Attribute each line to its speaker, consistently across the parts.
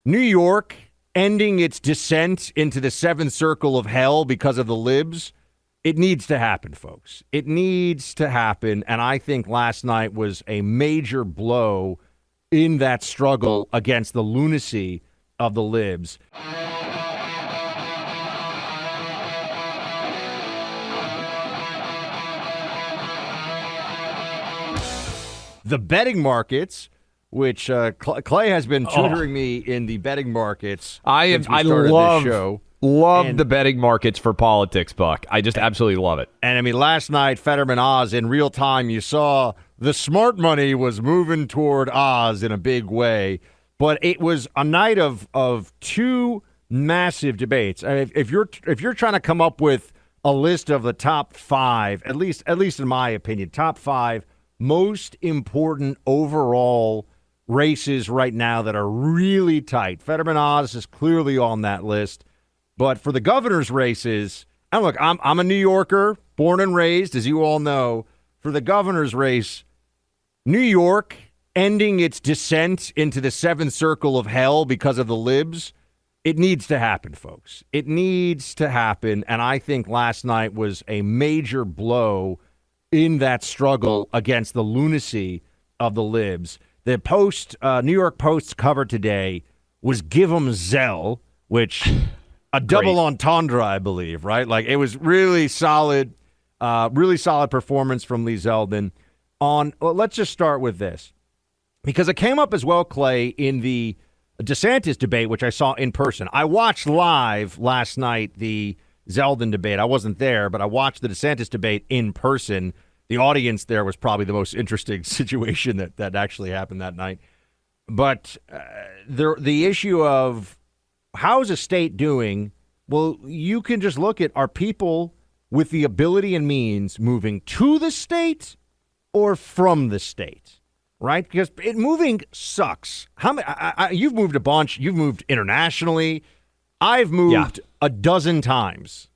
Speaker 1: New York ending its descent into the seventh circle of hell because of the libs, it needs to happen, folks. It needs to happen. And I think last night was a major blow in that struggle against the lunacy of the libs. The betting markets, which Clay has been tutoring me in the betting markets.
Speaker 2: I love the betting markets for politics, Buck. I just absolutely love it.
Speaker 1: And I mean, last night, Fetterman Oz, in real time, you saw the smart money was moving toward Oz in a big way. But it was a night of two massive debates. I mean, if you're trying to come up with a list of the top five, at least in my opinion, top five most important overall races right now that are really tight, Fetterman Oz is clearly on that list. But for the governor's races, and look, I'm a New Yorker, born and raised, as you all know. For the governor's race, New York ending its descent into the seventh circle of hell because of the libs, it needs to happen, folks. It needs to happen. And I think last night was a major blow in that struggle against the lunacy of the libs. The New York Post's cover today was "Give 'em Zell," which a double entendre, I believe, right? Like, it was really solid performance from Lee Zeldin. Let's just start with this, because it came up as well, Clay, in the DeSantis debate, which I saw in person. I watched live last night the Zeldin debate. I wasn't there, but I watched the DeSantis debate in person. The audience there was probably the most interesting situation that actually happened that night. But the issue of how is a state doing, well, you can just look at, are people with the ability and means moving to the state or from the state, right? Because moving sucks. You've moved a bunch. You've moved internationally. I've moved a dozen times,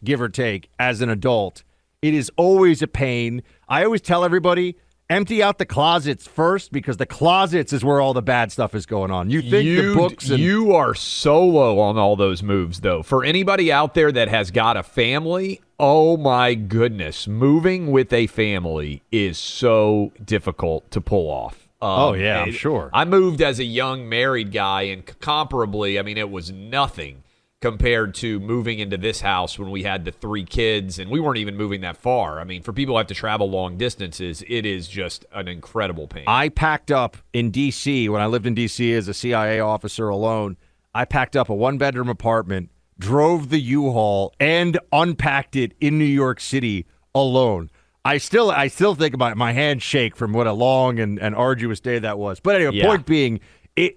Speaker 1: give or take, as an adult. It is always a pain. I always tell everybody, empty out the closets first, because the closets is where all the bad stuff is going on. You think the books
Speaker 2: you are solo on all those moves, though. For anybody out there that has got a family, oh my goodness, moving with a family is so difficult to pull off.
Speaker 1: I'm sure.
Speaker 2: I moved as a young married guy, and comparably, I mean, it was nothing compared to moving into this house when we had the 3 kids, and we weren't even moving that far. I mean, for people who have to travel long distances, it is just an incredible pain.
Speaker 1: I packed up in D.C. when I lived in D.C. as a CIA officer alone. I packed up a 1-bedroom apartment, drove the U-Haul, and unpacked it in New York City alone. I still think my hands shake from what a long and arduous day that was. But anyway, point being,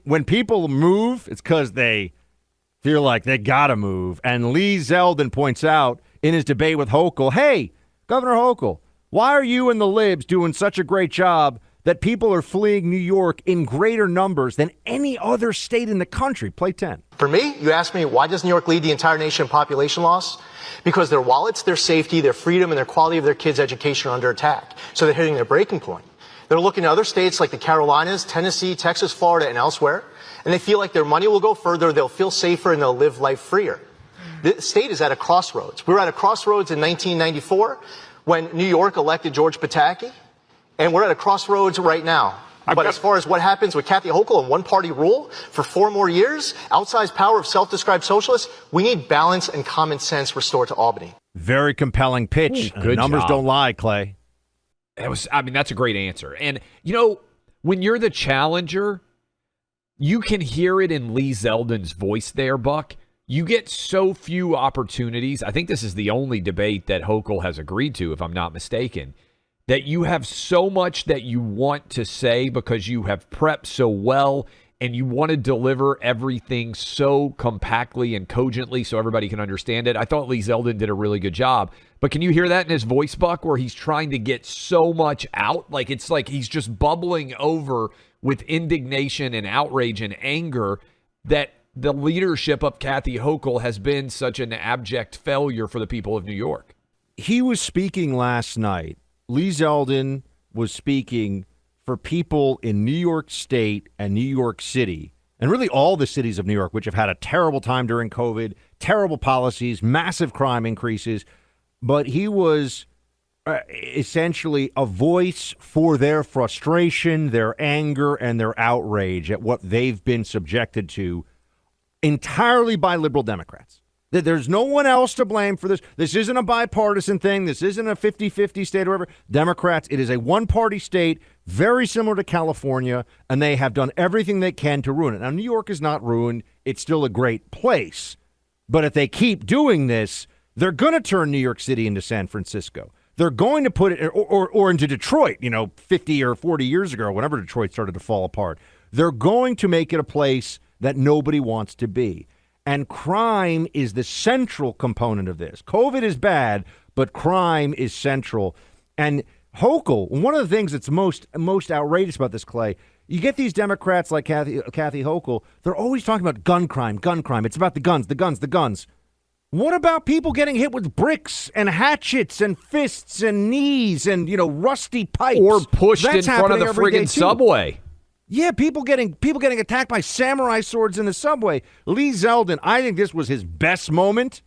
Speaker 1: when people move, it's because they feel like they got to move. And Lee Zeldin points out in his debate with Hochul, hey, Governor Hochul, why are you and the libs doing such a great job that people are fleeing New York in greater numbers than any other state in the country? Play 10.
Speaker 3: For me, you ask me, why does New York lead the entire nation in population loss? Because their wallets, their safety, their freedom, and their quality of their kids' education are under attack. So they're hitting their breaking point. They're looking at other states like the Carolinas, Tennessee, Texas, Florida, and elsewhere, and they feel like their money will go further, they'll feel safer, and they'll live life freer. The state is at a crossroads. We were at a crossroads in 1994 when New York elected George Pataki, and we're at a crossroads right now. But as far as what happens with Kathy Hochul and one-party rule for 4 more years, outsized power of self-described socialists, we need balance and common sense restored to Albany.
Speaker 1: Very compelling pitch.
Speaker 2: Good
Speaker 1: Numbers
Speaker 2: job.
Speaker 1: don't lie, Clay.
Speaker 2: That's a great answer. And, when you're the challenger, you can hear it in Lee Zeldin's voice there, Buck. You get so few opportunities. I think this is the only debate that Hochul has agreed to, if I'm not mistaken, that you have so much that you want to say because you have prepped so well and you want to deliver everything so compactly and cogently so everybody can understand it. I thought Lee Zeldin did a really good job. But can you hear that in his voice, Buck, where he's trying to get so much out? It's like he's just bubbling over with indignation and outrage and anger that the leadership of Kathy Hochul has been such an abject failure for the people of New York.
Speaker 1: He was speaking last night. Lee Zeldin was speaking for people in New York State and New York City. and really all the cities of New York, which have had a terrible time during COVID, terrible policies, massive crime increases. But he was essentially a voice for their frustration, their anger, and their outrage at what they've been subjected to entirely by liberal Democrats. There's no one else to blame for this. This isn't a bipartisan thing. This isn't a 50-50 state or whatever. Democrats, it is a one-party state, very similar to California, and they have done everything they can to ruin it. Now, New York is not ruined. It's still a great place. But if they keep doing this, they're going to turn New York City into San Francisco. They're going to put it, or into Detroit, 50 or 40 years ago, whenever Detroit started to fall apart. They're going to make it a place that nobody wants to be. And crime is the central component of this. COVID is bad, but crime is central. And Hochul, one of the things that's most outrageous about this, Clay, you get these Democrats like Kathy Hochul, they're always talking about gun crime. It's about the guns. What about people getting hit with bricks and hatchets and fists and knees and, rusty pipes?
Speaker 2: Or pushed
Speaker 1: That's
Speaker 2: in front of the friggin' subway.
Speaker 1: Yeah, people getting attacked by samurai swords in the subway. Lee Zeldin, I think this was his best moment.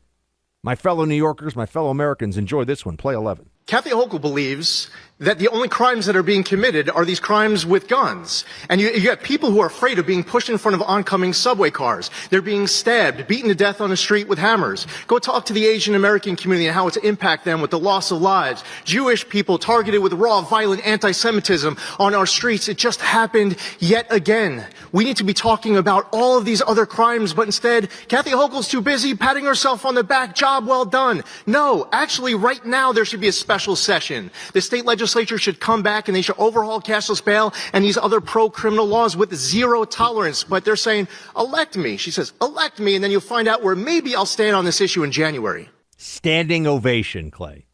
Speaker 1: My fellow New Yorkers, my fellow Americans, enjoy this one. Play 11.
Speaker 3: Kathy Hochul believes that the only crimes that are being committed are these crimes with guns. And you have people who are afraid of being pushed in front of oncoming subway cars. They're being stabbed, beaten to death on the street with hammers. Go talk to the Asian American community and how it's impact them with the loss of lives. Jewish people targeted with raw, violent anti-Semitism on our streets. It just happened yet again. We need to be talking about all of these other crimes, but instead, Kathy Hochul's too busy patting herself on the back. Job well done. No, actually, right now there should be a special session. The state legislature should come back and they should overhaul cashless bail and these other pro-criminal laws with zero tolerance. But they're saying, elect me. She says, elect me, and then you'll find out where maybe I'll stand on this issue in January.
Speaker 1: Standing ovation, Clay.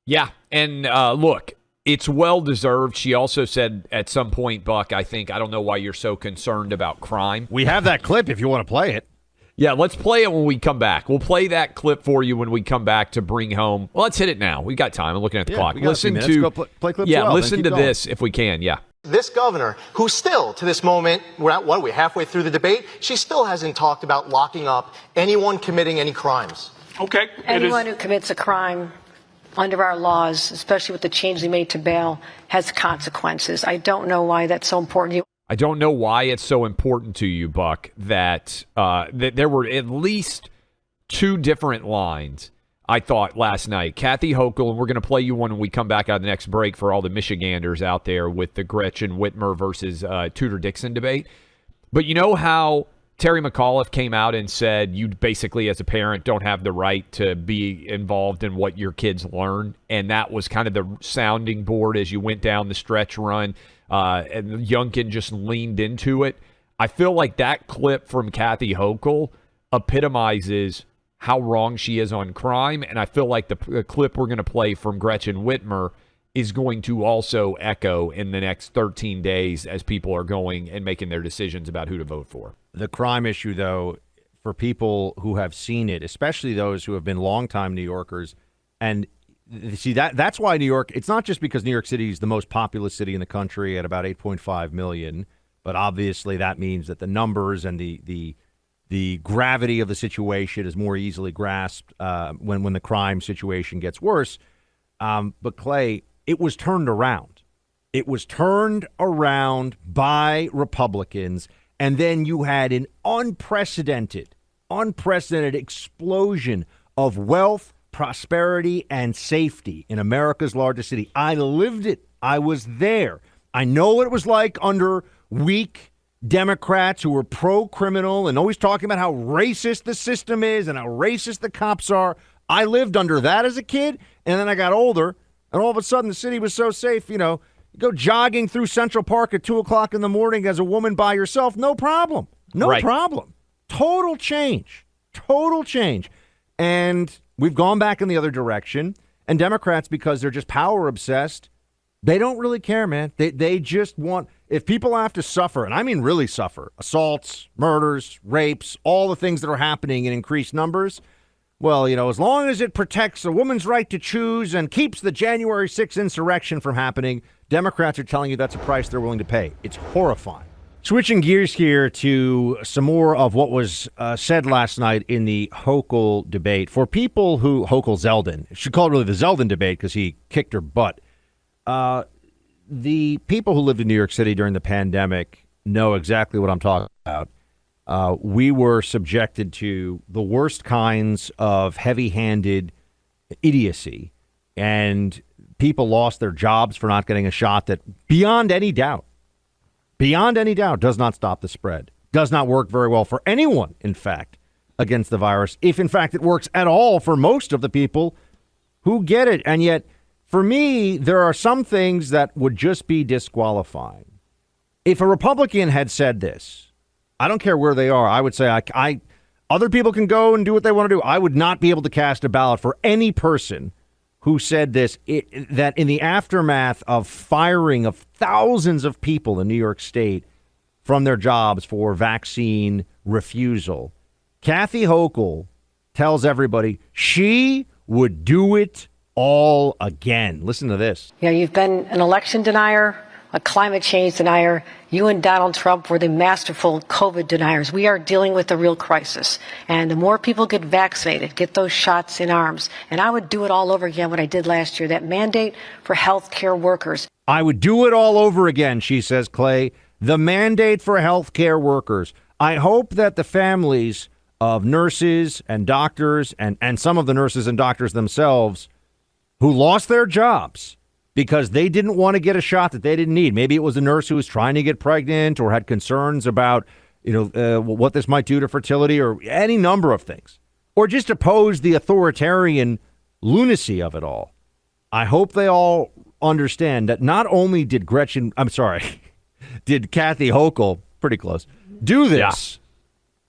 Speaker 2: Yeah, and look, it's well-deserved. She also said at some point, Buck, I don't know why you're so concerned about crime.
Speaker 1: We have that clip if you want to play it.
Speaker 2: Yeah, let's play it when we come back. We'll play that clip for you when we come back to bring home. Well, let's hit it now. We got time. I'm looking at the clock.
Speaker 1: Listen to
Speaker 2: Go
Speaker 1: play clip
Speaker 2: 12,
Speaker 1: listen
Speaker 2: to
Speaker 1: going.
Speaker 2: this if we can. Yeah.
Speaker 3: This governor, who still, to this moment, we're halfway through the debate, she still hasn't talked about locking up anyone committing any crimes.
Speaker 4: Okay.
Speaker 5: Anyone who commits a crime under our laws, especially with the change we made to bail, has consequences. I don't know why that's so important to you.
Speaker 2: I don't know why it's so important to you, Buck, that there were at least two different lines, I thought, last night. Kathy Hochul, and we're going to play you one when we come back out of the next break for all the Michiganders out there with the Gretchen Whitmer versus Tudor-Dixon debate. But you know how Terry McAuliffe came out and said you basically, as a parent, don't have the right to be involved in what your kids learn, and that was kind of the sounding board as you went down the stretch run. And Youngkin just leaned into it. I feel like that clip from Kathy Hochul epitomizes how wrong she is on crime, and I feel like the clip we're going to play from Gretchen Whitmer is going to also echo in the next 13 days as people are going and making their decisions about who to vote for.
Speaker 1: The crime issue, though, for people who have seen it, especially those who have been longtime New Yorkers, and see, that's why New York, it's not just because New York City is the most populous city in the country at about 8.5 million, but obviously that means that the numbers and the gravity of the situation is more easily grasped when the crime situation gets worse. But Clay, it was turned around. It was turned around by Republicans, and then you had an unprecedented explosion of wealth, prosperity, and safety in America's largest city. I lived it. I was there. I know what it was like under weak Democrats who were pro-criminal and always talking about how racist the system is and how racist the cops are. I lived under that as a kid, and then I got older, and all of a sudden the city was so safe, you go jogging through Central Park at 2 o'clock in the morning as a woman by yourself, no problem. No problem. Total change. And we've gone back in the other direction, and Democrats, because they're just power obsessed, they don't really care, man. They just want, if people have to suffer, and I mean really suffer, assaults, murders, rapes, all the things that are happening in increased numbers, well, as long as it protects a woman's right to choose and keeps the January 6th insurrection from happening, Democrats are telling you that's a price they're willing to pay. It's horrifying. Switching gears here to some more of what was said last night in the Hochul debate. For people who, Hochul Zeldin, should call it really the Zeldin debate because he kicked her butt. The people who lived in New York City during the pandemic know exactly what I'm talking about. We were subjected to the worst kinds of heavy-handed idiocy, and people lost their jobs for not getting a shot that, beyond any doubt, does not stop the spread, does not work very well for anyone, in fact, against the virus, if, in fact, it works at all for most of the people who get it. And yet, for me, there are some things that would just be disqualifying. If a Republican had said this, I don't care where they are, I would say, other people can go and do what they want to do. I would not be able to cast a ballot for any person who said this, that in the aftermath of firing of thousands of people in New York State from their jobs for vaccine refusal, Kathy Hochul tells everybody she would do it all again. Listen to this.
Speaker 5: Yeah, you've been an election denier, a climate change denier. You and Donald Trump were the masterful COVID deniers. We are dealing with a real crisis. And the more people get vaccinated, get those shots in arms, and I would do it all over again what I did last year, that mandate for health care workers.
Speaker 1: I would do it all over again, she says, Clay. The mandate for health care workers. I hope that the families of nurses and doctors and some of the nurses and doctors themselves who lost their jobs because they didn't want to get a shot that they didn't need. Maybe it was a nurse who was trying to get pregnant or had concerns about, what this might do to fertility or any number of things, or just opposed the authoritarian lunacy of it all. I hope they all understand that not only did did Kathy Hochul, pretty close, do this,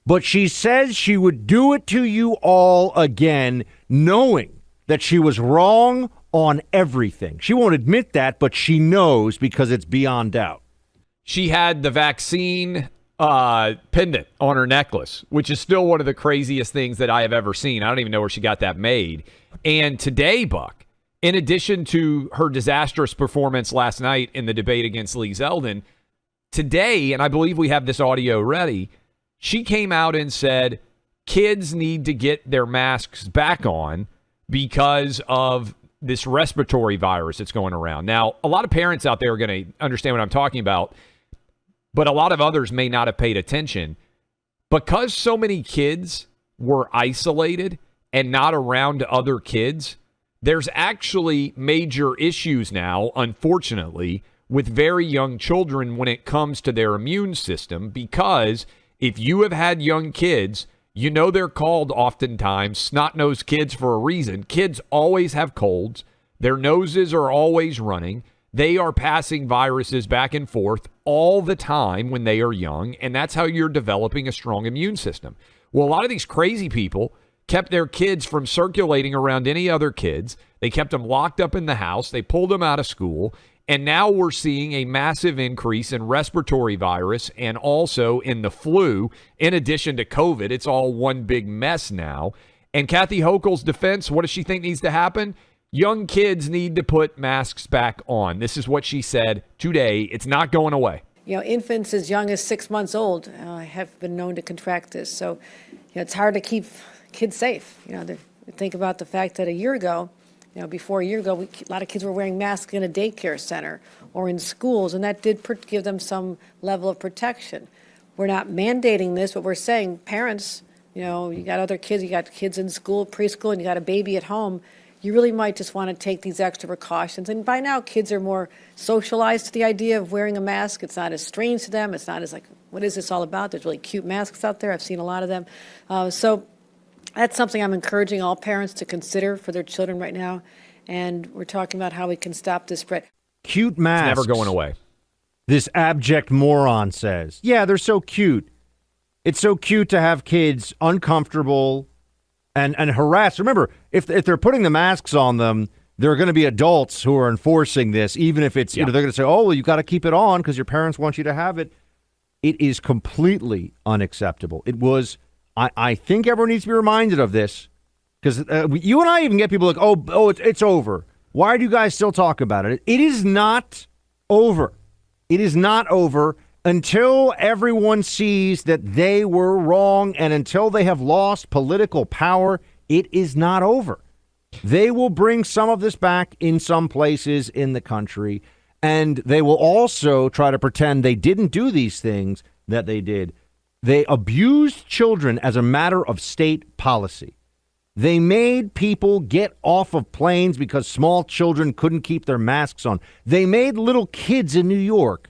Speaker 1: but she says she would do it to you all again, knowing that she was wrong on everything. She won't admit that, but she knows because it's beyond doubt.
Speaker 2: She had the vaccine pendant on her necklace, which is still one of the craziest things that I have ever seen. I don't even know where she got that made. And today, Buck, in addition to her disastrous performance last night in the debate against Lee Zeldin, today, and I believe we have this audio ready, she came out and said kids need to get their masks back on because of this respiratory virus that's going around. Now, a lot of parents out there are going to understand what I'm talking about, but a lot of others may not have paid attention. Because so many kids were isolated and not around other kids, there's actually major issues now, unfortunately, with very young children when it comes to their immune system, because if you have had young kids, you know they're called oftentimes snot-nosed kids for a reason. Kids always have colds. Their noses are always running. They are passing viruses back and forth all the time when they are young, and that's how you're developing a strong immune system. Well, a lot of these crazy people kept their kids from circulating around any other kids. They kept them locked up in the house. They pulled them out of school. And now we're seeing a massive increase in respiratory virus and also in the flu. In addition to COVID, it's all one big mess now. And Kathy Hochul's defense, what does she think needs to happen? Young kids need to put masks back on. This is what she said today. It's not going away.
Speaker 5: Infants as young as 6 months old have been known to contract this. So it's hard to keep kids safe. Think about the fact that a year ago, before a year ago, a lot of kids were wearing masks in a daycare center or in schools, and that did give them some level of protection. We're not mandating this, but we're saying parents, you got other kids, you got kids in school, preschool, and you got a baby at home. You really might just want to take these extra precautions. And by now, kids are more socialized to the idea of wearing a mask. It's not as strange to them. It's not as like, what is this all about? There's really cute masks out there. I've seen a lot of them. So that's something I'm encouraging all parents to consider for their children right now. And we're talking about how we can stop this spread.
Speaker 1: Cute masks.
Speaker 2: It's never going away.
Speaker 1: This abject moron says, yeah, they're so cute. It's so cute to have kids uncomfortable and harassed. Remember, if they're putting the masks on them, there are going to be adults who are enforcing this, even if it's, they're going to say, oh, well, you got to keep it on because your parents want you to have it. It is completely unacceptable. It was, I think everyone needs to be reminded of this because you and I even get people like, oh, it's over. Why do you guys still talk about it? It is not over. It is not over. until everyone sees that they were wrong and until they have lost political power, it is not over. They will bring some of this back in some places in the country, and they will also try to pretend they didn't do these things that they did. They abused children as a matter of state policy. They made people get off of planes because small children couldn't keep their masks on. They made little kids in New York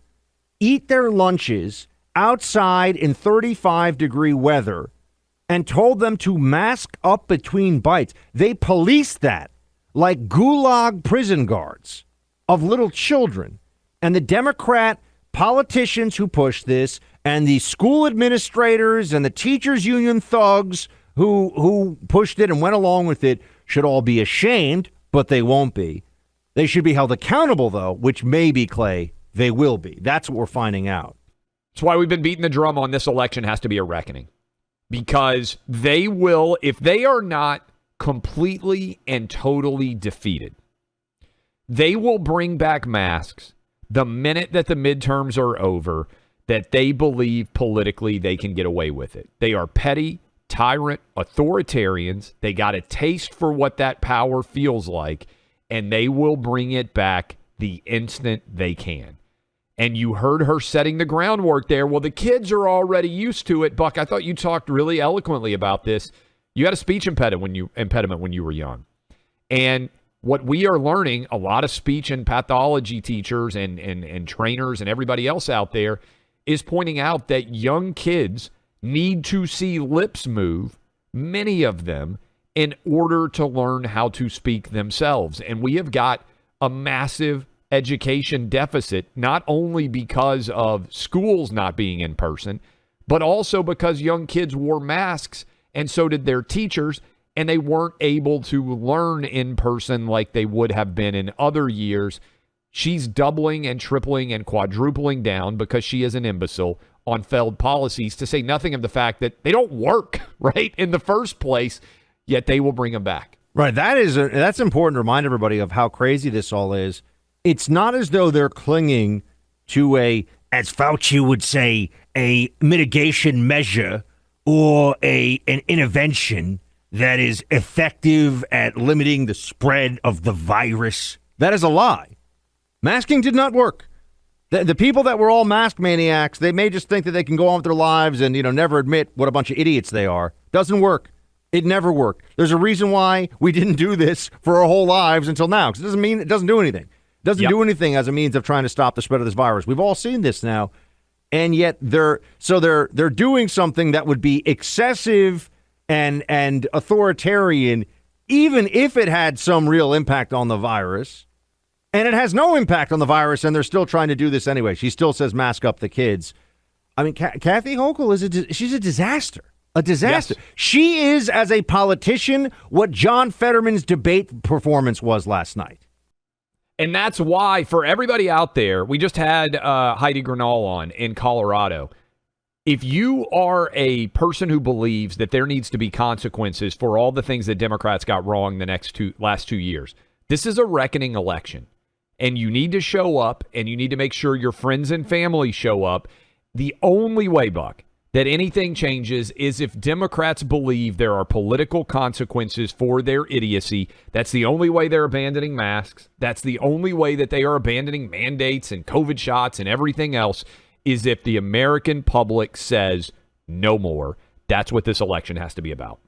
Speaker 1: eat their lunches outside in 35-degree weather and told them to mask up between bites. They policed that like gulag prison guards of little children. And the Democrat politicians who pushed this and the school administrators and the teachers union thugs who pushed it and went along with it should all be ashamed, but they won't be. They should be held accountable, though, which maybe, Clay, they will be. That's what we're finding out.
Speaker 2: That's why we've been beating the drum on this election has to be a reckoning. Because they will, if they are not completely and totally defeated, they will bring back masks the minute that the midterms are over that they believe politically they can get away with it. They are petty, tyrant authoritarians. They got a taste for what that power feels like, and they will bring it back the instant they can. And you heard her setting the groundwork there. Well, the kids are already used to it. Buck, I thought you talked really eloquently about this. You had a speech impediment when you were young. And what we are learning, a lot of speech and pathology teachers and trainers and everybody else out there is pointing out that young kids need to see lips move, many of them, in order to learn how to speak themselves. And we have got a massive education deficit, not only because of schools not being in person, but also because young kids wore masks, and so did their teachers, and they weren't able to learn in person like they would have been in other years. She's doubling and tripling and quadrupling down because she is an imbecile on failed policies, to say nothing of the fact that they don't work, right, in the first place, yet they will bring them back.
Speaker 1: Right. That's important to remind everybody of how crazy this all is. It's not as though they're clinging to as Fauci would say, a mitigation measure or an intervention that is effective at limiting the spread of the virus. That is a lie. Masking did not work. The people that were all mask maniacs, they may just think that they can go on with their lives and, never admit what a bunch of idiots they are. Doesn't work. It never worked. There's a reason why we didn't do this for our whole lives until now, because it doesn't mean it doesn't do anything. It doesn't do anything as a means of trying to stop the spread of this virus. We've all seen this now, and yet they're doing something that would be excessive and authoritarian, even if it had some real impact on the virus. And it has no impact on the virus, and they're still trying to do this anyway. She still says mask up the kids. I mean, Kathy Hochul she's a disaster. A disaster. Yes. She is, as a politician, what John Fetterman's debate performance was last night.
Speaker 2: And that's why, for everybody out there, we just had Heidi Gernal on in Colorado. If you are a person who believes that there needs to be consequences for all the things that Democrats got wrong the last 2 years, this is a reckoning election. And you need to show up, and you need to make sure your friends and family show up. The only way, Buck, that anything changes is if Democrats believe there are political consequences for their idiocy. That's the only way they're abandoning masks. That's the only way that they are abandoning mandates and COVID shots and everything else, is if the American public says no more. That's what this election has to be about.